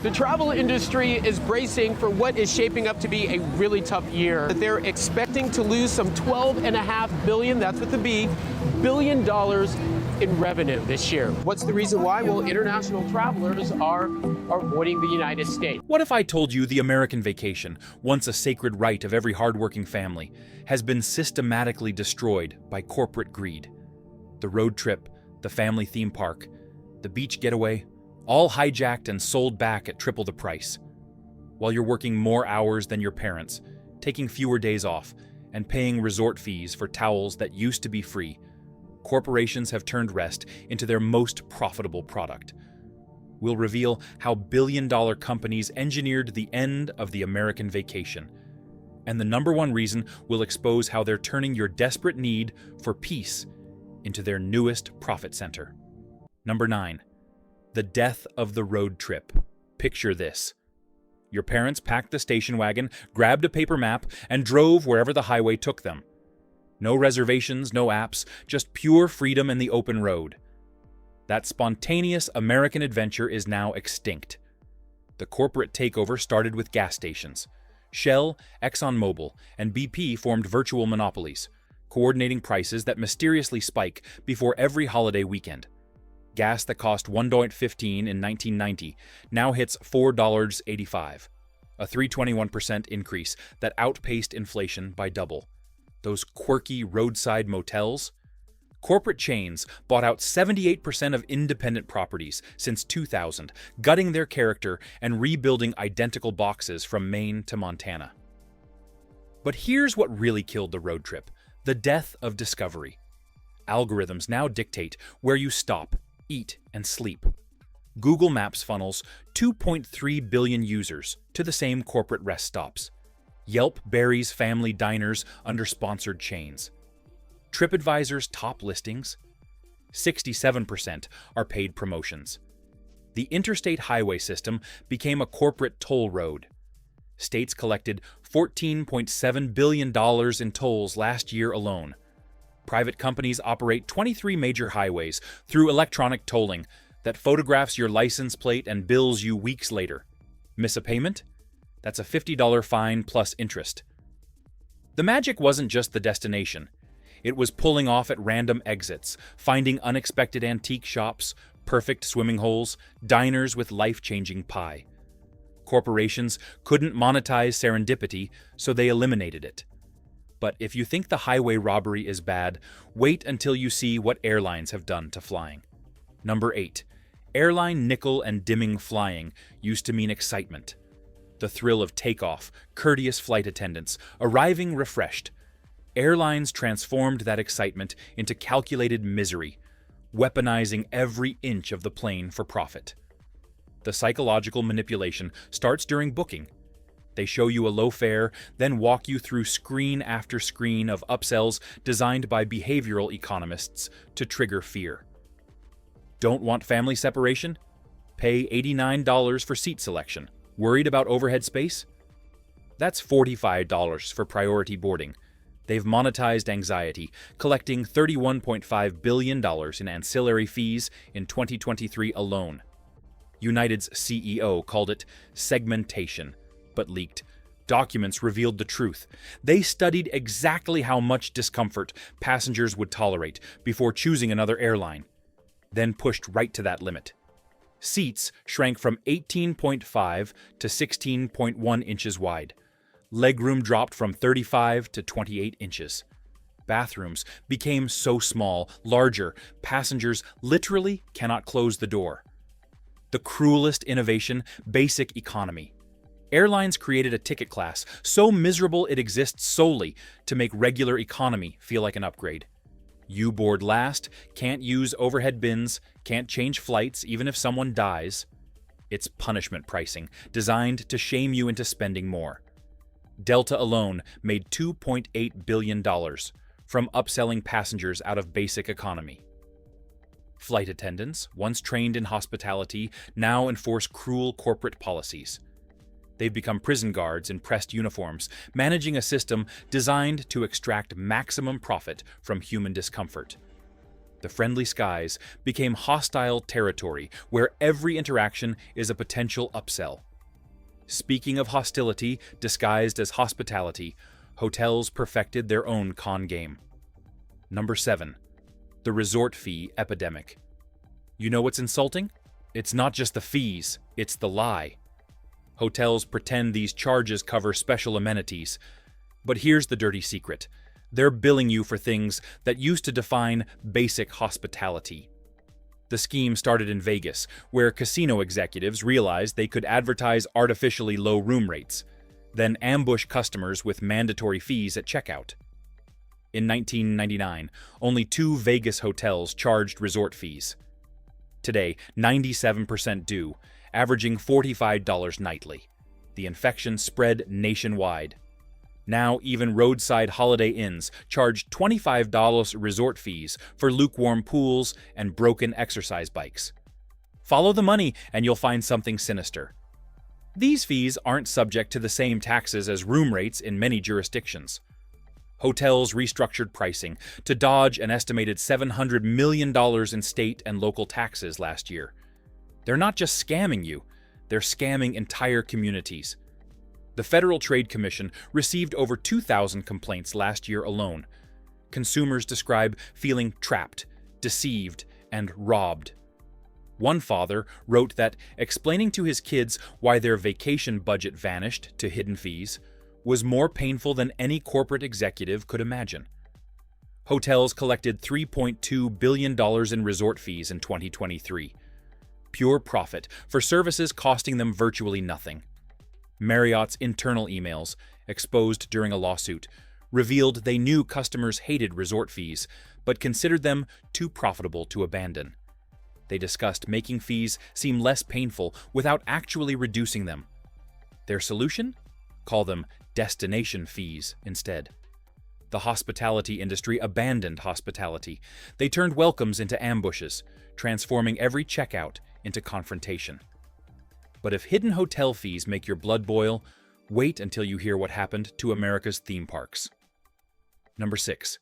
The travel industry is bracing for what is shaping up to be a really tough year. They're expecting to lose some $12.5 billion, that's with the B, billion dollars in revenue this year. What's the reason why? Well, international travelers are avoiding the United States. What if I told you the American vacation, once a sacred right of every hardworking family, has been systematically destroyed by corporate greed? The road trip, the family theme park, the beach getaway, all hijacked and sold back at triple the price. While you're working more hours than your parents, taking fewer days off, and paying resort fees for towels that used to be free, corporations have turned rest into their most profitable product. We'll reveal how billion-dollar companies engineered the end of the American vacation. And the number one reason we'll expose how they're turning your desperate need for peace into their newest profit center. Number 9. The death of the road trip. Picture this. Your parents packed the station wagon, grabbed a paper map, and drove wherever the highway took them. No reservations, no apps, just pure freedom and the open road. That spontaneous American adventure is now extinct. The corporate takeover started with gas stations. Shell, ExxonMobil, and BP formed virtual monopolies, coordinating prices that mysteriously spike before every holiday weekend. Gas that cost $1.15 in 1990 now hits $4.85, a 321% increase that outpaced inflation by double. Those quirky roadside motels? Corporate chains bought out 78% of independent properties since 2000, gutting their character and rebuilding identical boxes from Maine to Montana. But here's what really killed the road trip: the death of discovery. Algorithms now dictate where you stop, eat, and sleep. Google Maps funnels 2.3 billion users to the same corporate rest stops. Yelp buries family diners under sponsored chains. TripAdvisor's top listings? 67% are paid promotions. The interstate highway system became a corporate toll road. States collected $14.7 billion in tolls last year alone. Private companies operate 23 major highways through electronic tolling that photographs your license plate and bills you weeks later. Miss a payment? That's a $50 fine plus interest. The magic wasn't just the destination. It was pulling off at random exits, finding unexpected antique shops, perfect swimming holes, diners with life-changing pie. Corporations couldn't monetize serendipity, so they eliminated it. But if you think the highway robbery is bad, wait until you see what airlines have done to flying. Number 8. Airline nickel and dimming flying used to mean excitement. The thrill of takeoff, courteous flight attendants, arriving refreshed. Airlines transformed that excitement into calculated misery, weaponizing every inch of the plane for profit. The psychological manipulation starts during booking. They show you a low fare, then walk you through screen after screen of upsells designed by behavioral economists to trigger fear. Don't want family separation? Pay $89 for seat selection. Worried about overhead space? That's $45 for priority boarding. They've monetized anxiety, collecting $31.5 billion in ancillary fees in 2023 alone. United's CEO called it segmentation, but leaked. Documents revealed the truth. They studied exactly how much discomfort passengers would tolerate before choosing another airline, then pushed right to that limit. Seats shrank from 18.5 to 16.1 inches wide. Legroom dropped from 35 to 28 inches. Bathrooms became so small, larger, passengers literally cannot close the door. The cruelest innovation, basic economy. Airlines created a ticket class so miserable it exists solely to make regular economy feel like an upgrade. You board last, can't use overhead bins, can't change flights even if someone dies. It's punishment pricing, designed to shame you into spending more. Delta alone made $2.8 billion from upselling passengers out of basic economy. Flight attendants, once trained in hospitality, now enforce cruel corporate policies. They've become prison guards in pressed uniforms, managing a system designed to extract maximum profit from human discomfort. The friendly skies became hostile territory where every interaction is a potential upsell. Speaking of hostility disguised as hospitality, hotels perfected their own con game. Number 7. The resort fee epidemic. You know what's insulting? It's not just the fees, it's the lie. Hotels pretend these charges cover special amenities. But here's the dirty secret. They're billing you for things that used to define basic hospitality. The scheme started in Vegas, where casino executives realized they could advertise artificially low room rates, then ambush customers with mandatory fees at checkout. In 1999, only 2 Vegas hotels charged resort fees. Today, 97% do, averaging $45 nightly. The infection spread nationwide. Now, even roadside Holiday Inns charge $25 resort fees for lukewarm pools and broken exercise bikes. Follow the money and you'll find something sinister. These fees aren't subject to the same taxes as room rates in many jurisdictions. Hotels restructured pricing to dodge an estimated $700 million in state and local taxes last year. They're not just scamming you, they're scamming entire communities. The Federal Trade Commission received over 2,000 complaints last year alone. Consumers describe feeling trapped, deceived, and robbed. One father wrote that explaining to his kids why their vacation budget vanished to hidden fees was more painful than any corporate executive could imagine. Hotels collected $3.2 billion in resort fees in 2023. Pure profit for services costing them virtually nothing. Marriott's internal emails, exposed during a lawsuit, revealed they knew customers hated resort fees, but considered them too profitable to abandon. They discussed making fees seem less painful without actually reducing them. Their solution? Call them destination fees instead. The hospitality industry abandoned hospitality. They turned welcomes into ambushes, transforming every checkout into confrontation. But if hidden hotel fees make your blood boil, wait until you hear what happened to America's theme parks. Number 6.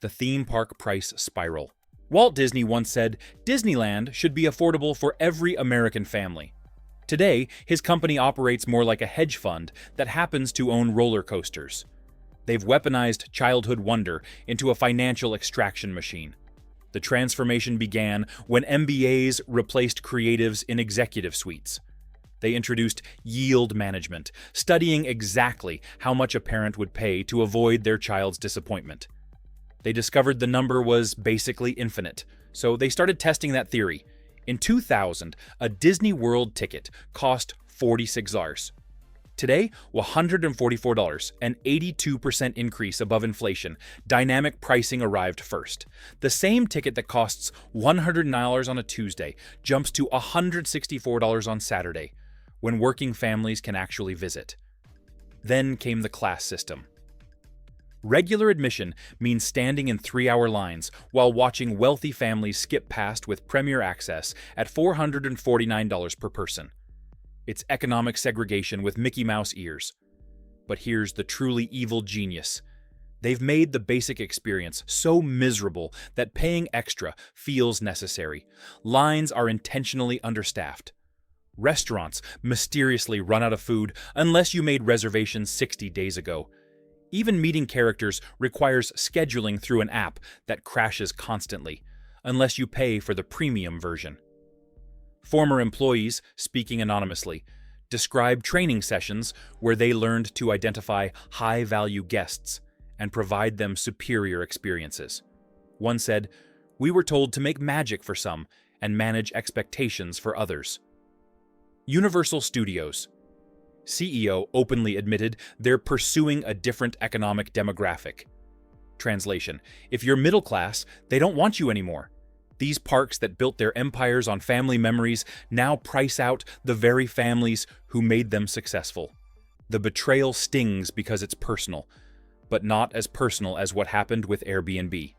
The theme park price spiral. Walt Disney once said, "Disneyland should be affordable for every American family." Today, his company operates more like a hedge fund that happens to own roller coasters. They've weaponized childhood wonder into a financial extraction machine. The transformation began when MBAs replaced creatives in executive suites. They introduced yield management, studying exactly how much a parent would pay to avoid their child's disappointment. They discovered the number was basically infinite, so they started testing that theory. In 2000, a Disney World ticket cost $46. Today, $144, an 82% increase above inflation. Dynamic pricing arrived first. The same ticket that costs $100 on a Tuesday jumps to $164 on Saturday, when working families can actually visit. Then came the class system. Regular admission means standing in 3-hour lines while watching wealthy families skip past with premier access at $449 per person. It's economic segregation with Mickey Mouse ears. But here's the truly evil genius. They've made the basic experience so miserable that paying extra feels necessary. Lines are intentionally understaffed. Restaurants mysteriously run out of food unless you made reservations 60 days ago. Even meeting characters requires scheduling through an app that crashes constantly, unless you pay for the premium version. Former employees, speaking anonymously, describe training sessions where they learned to identify high-value guests and provide them superior experiences. One said, "We were told to make magic for some and manage expectations for others." Universal Studios. CEO openly admitted they're pursuing a different economic demographic. Translation: if you're middle class, they don't want you anymore. These parks that built their empires on family memories now price out the very families who made them successful. The betrayal stings because it's personal, but not as personal as what happened with Airbnb.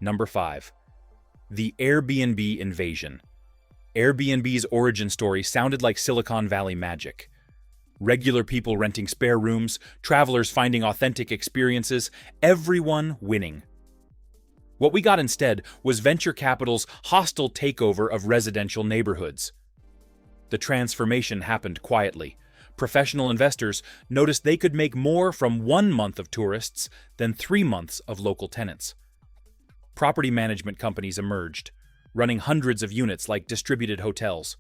Number 5. The Airbnb invasion. Airbnb's origin story sounded like Silicon Valley magic. Regular people renting spare rooms, travelers finding authentic experiences, everyone winning. What we got instead was venture capital's hostile takeover of residential neighborhoods. The transformation happened quietly. Professional investors noticed they could make more from 1 month of tourists than 3 months of local tenants. Property management companies emerged, running hundreds of units like distributed hotels.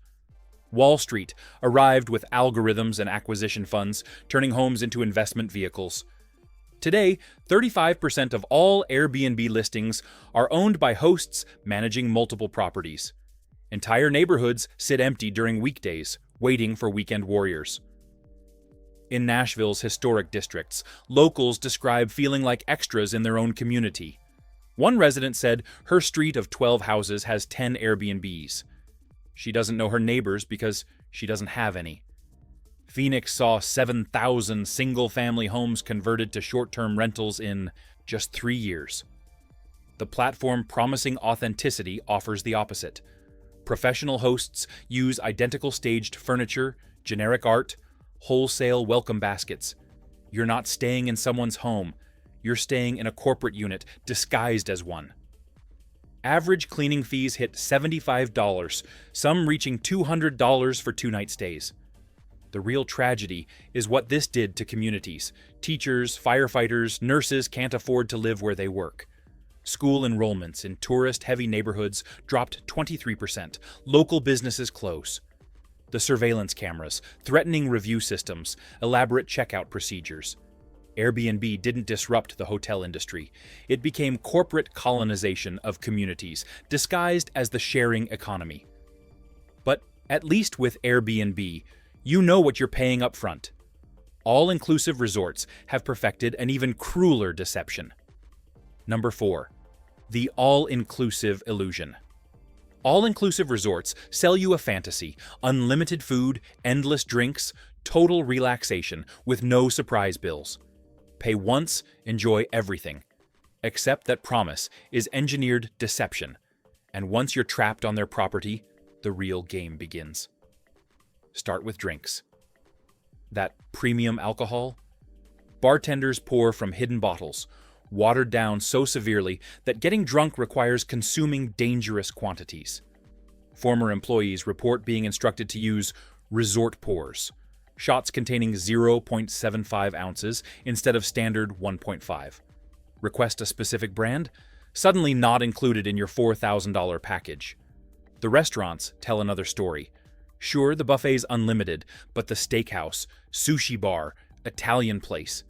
Wall Street arrived with algorithms and acquisition funds, turning homes into investment vehicles. Today, 35% of all Airbnb listings are owned by hosts managing multiple properties. Entire neighborhoods sit empty during weekdays, waiting for weekend warriors. In Nashville's historic districts, locals describe feeling like extras in their own community. One resident said her street of 12 houses has 10 Airbnbs. She doesn't know her neighbors because she doesn't have any. Phoenix saw 7,000 single-family homes converted to short-term rentals in just 3 years. The platform promising authenticity offers the opposite. Professional hosts use identical staged furniture, generic art, wholesale welcome baskets. You're not staying in someone's home. You're staying in a corporate unit disguised as one. Average cleaning fees hit $75, some reaching $200 for 2-night stays. The real tragedy is what this did to communities. Teachers, firefighters, nurses can't afford to live where they work. School enrollments in tourist-heavy neighborhoods dropped 23%. Local businesses close. The surveillance cameras, threatening review systems, elaborate checkout procedures. Airbnb didn't disrupt the hotel industry. It became corporate colonization of communities, disguised as the sharing economy. But at least with Airbnb, you know what you're paying up front. All-inclusive resorts have perfected an even crueler deception. Number 4. The all-inclusive illusion. All-inclusive resorts sell you a fantasy: unlimited food, endless drinks, total relaxation with no surprise bills. Pay once, enjoy everything. Except that promise is engineered deception, and once you're trapped on their property, the real game begins. Start with drinks. That premium alcohol? Bartenders pour from hidden bottles, watered down so severely that getting drunk requires consuming dangerous quantities. Former employees report being instructed to use resort pours, shots containing 0.75 ounces instead of standard 1.5. Request a specific brand? Suddenly not included in your $4,000 package. The restaurants tell another story. Sure, the buffet's unlimited, but the steakhouse, sushi bar, Italian place,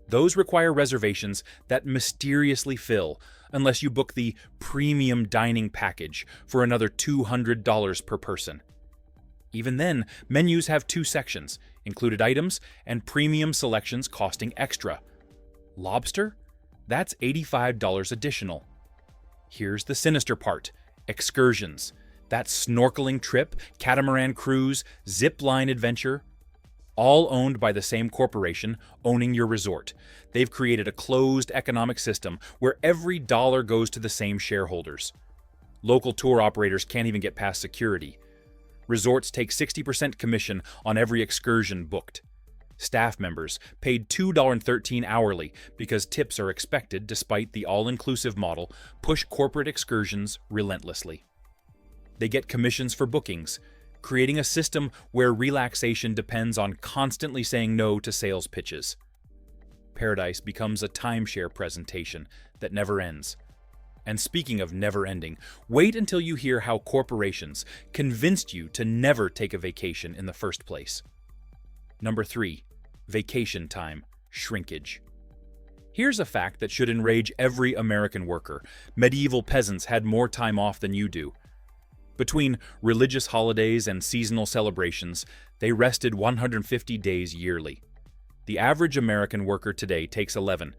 those require reservations that mysteriously fill unless you book the premium dining package for another $200 per person. Even then, menus have 2 sections, included items and premium selections costing extra. Lobster? That's $85 additional. Here's the sinister part: excursions. That snorkeling trip, catamaran cruise, zip line adventure, all owned by the same corporation owning your resort. They've created a closed economic system where every dollar goes to the same shareholders. Local tour operators can't even get past security. Resorts take 60% commission on every excursion booked. Staff members paid $2.13 hourly because tips are expected despite the all-inclusive model push corporate excursions relentlessly. They get commissions for bookings, creating a system where relaxation depends on constantly saying no to sales pitches. Paradise becomes a timeshare presentation that never ends. And speaking of never ending, wait until you hear how corporations convinced you to never take a vacation in the first place. Number 3. Vacation time shrinkage. Here's a fact that should enrage every American worker. Medieval peasants had more time off than you do. Between religious holidays and seasonal celebrations, they rested 150 days yearly. The average American worker today takes 11.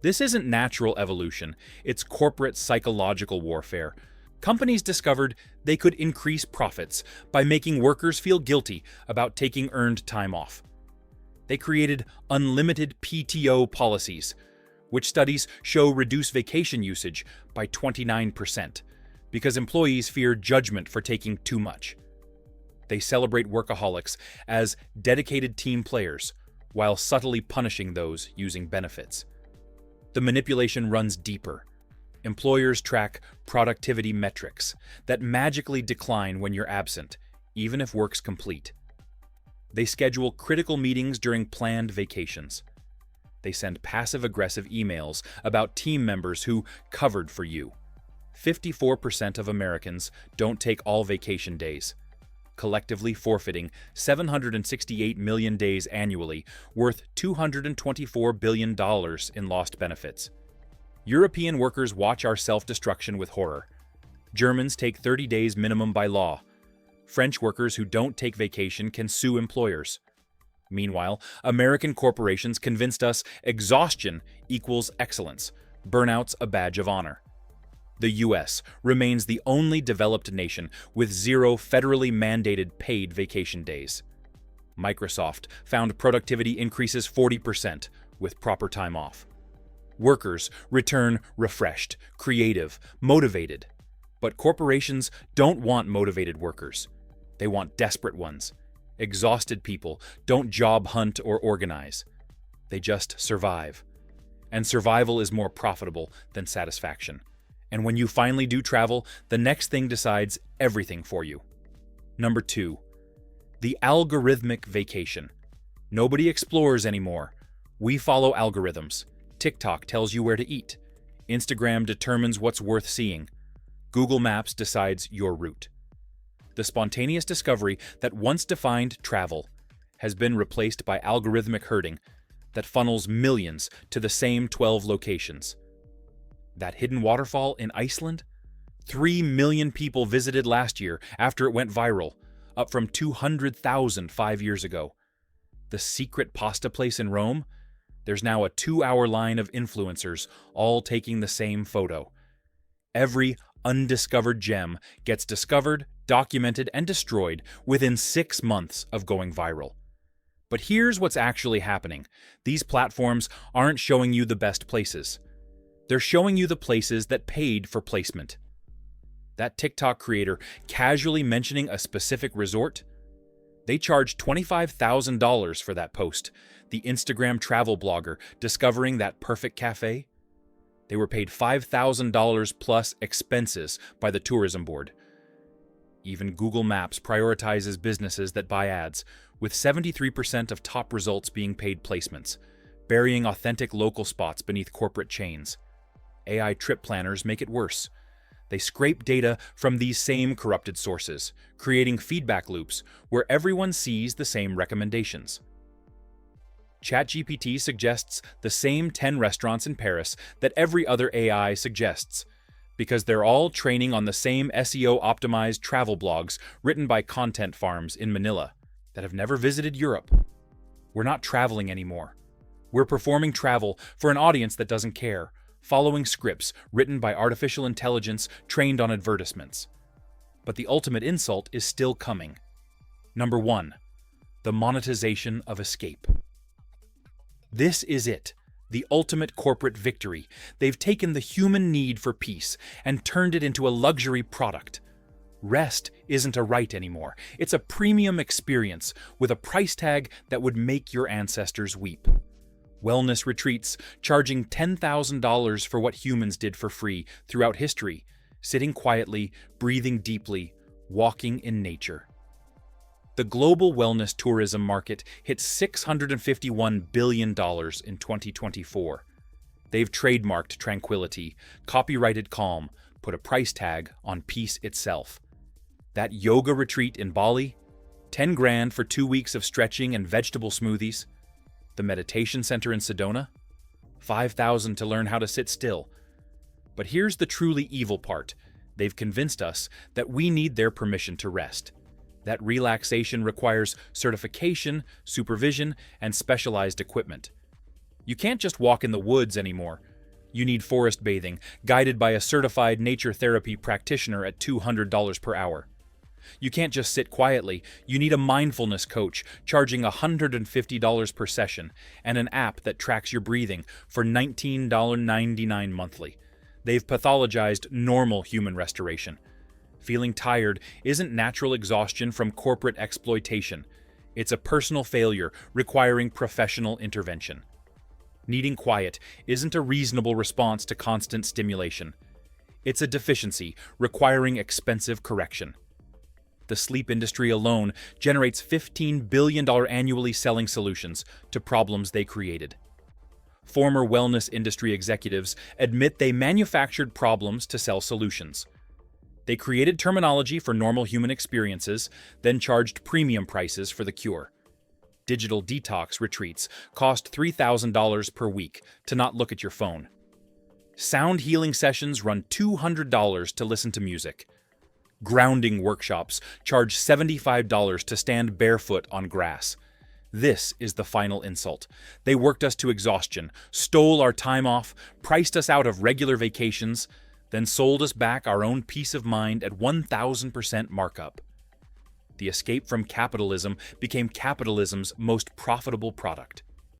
This isn't natural evolution, it's corporate psychological warfare. Companies discovered they could increase profits by making workers feel guilty about taking earned time off. They created unlimited PTO policies, which studies show reduce vacation usage by 29%. Because employees fear judgment for taking too much. They celebrate workaholics as dedicated team players, while subtly punishing those using benefits. The manipulation runs deeper. Employers track productivity metrics that magically decline when you're absent, even if work's complete. They schedule critical meetings during planned vacations. They send passive-aggressive emails about team members who covered for you. 54% of Americans don't take all vacation days, collectively forfeiting 768 million days annually, worth $224 billion in lost benefits. European workers watch our self-destruction with horror. Germans take 30 days minimum by law. French workers who don't take vacation can sue employers. Meanwhile, American corporations convinced us exhaustion equals excellence, burnout's a badge of honor. The US remains the only developed nation with 0 federally mandated paid vacation days. Microsoft found productivity increases 40% with proper time off. Workers return refreshed, creative, motivated. But corporations don't want motivated workers. They want desperate ones. Exhausted people don't job hunt or organize. They just survive. And survival is more profitable than satisfaction. And when you finally do travel, the next thing decides everything for you. Number 2, the algorithmic vacation. Nobody explores anymore. We follow algorithms. TikTok tells you where to eat. Instagram determines what's worth seeing. Google Maps decides your route. The spontaneous discovery that once defined travel has been replaced by algorithmic herding that funnels millions to the same 12 locations. That hidden waterfall in Iceland? 3 million people visited last year after it went viral, up from 200,000 5 years ago. The secret pasta place in Rome? There's now a 2-hour line of influencers all taking the same photo. Every undiscovered gem gets discovered, documented, and destroyed within 6 months of going viral. But here's what's actually happening. These platforms aren't showing you the best places. They're showing you the places that paid for placement. That TikTok creator casually mentioning a specific resort? They charged $25,000 for that post. The Instagram travel blogger discovering that perfect cafe? They were paid $5,000 plus expenses by the tourism board. Even Google Maps prioritizes businesses that buy ads, with 73% of top results being paid placements, burying authentic local spots beneath corporate chains. AI trip planners make it worse. They scrape data from these same corrupted sources, creating feedback loops where everyone sees the same recommendations. ChatGPT suggests the same 10 restaurants in Paris that every other AI suggests, because they're all training on the same SEO-optimized travel blogs written by content farms in Manila that have never visited Europe. We're not traveling anymore. We're performing travel for an audience that doesn't care, following scripts written by artificial intelligence trained on advertisements. But the ultimate insult is still coming. Number 1, the monetization of escape. This is it, the ultimate corporate victory. They've taken the human need for peace and turned it into a luxury product. Rest isn't a right anymore. It's a premium experience with a price tag that would make your ancestors weep. Wellness retreats charging $10,000 for what humans did for free throughout history, sitting quietly, breathing deeply, walking in nature. The global wellness tourism market hit $651 billion in 2024. They've trademarked tranquility, copyrighted calm, put a price tag on peace itself. That yoga retreat in Bali, 10 grand for 2 weeks of stretching and vegetable smoothies. The meditation center in Sedona, 5,000 to learn how to sit still. But here's the truly evil part. They've convinced us that we need their permission to rest. That relaxation requires certification, supervision, and specialized equipment. You can't just walk in the woods anymore. You need forest bathing, guided by a certified nature therapy practitioner at $200 per hour. You can't just sit quietly. You need a mindfulness coach, charging $150 per session, and an app that tracks your breathing for $19.99 monthly. They've pathologized normal human restoration. Feeling tired isn't natural exhaustion from corporate exploitation. It's a personal failure requiring professional intervention. Needing quiet isn't a reasonable response to constant stimulation. It's a deficiency requiring expensive correction. The sleep industry alone generates $15 billion annually selling solutions to problems they created. Former wellness industry executives admit they manufactured problems to sell solutions. They created terminology for normal human experiences, then charged premium prices for the cure. Digital detox retreats cost $3,000 per week to not look at your phone. Sound healing sessions run $200 to listen to music. Grounding workshops charge $75 to stand barefoot on grass. This is the final insult. They worked us to exhaustion, stole our time off, priced us out of regular vacations, then sold us back our own peace of mind at 1,000% markup. The escape from capitalism became capitalism's most profitable product.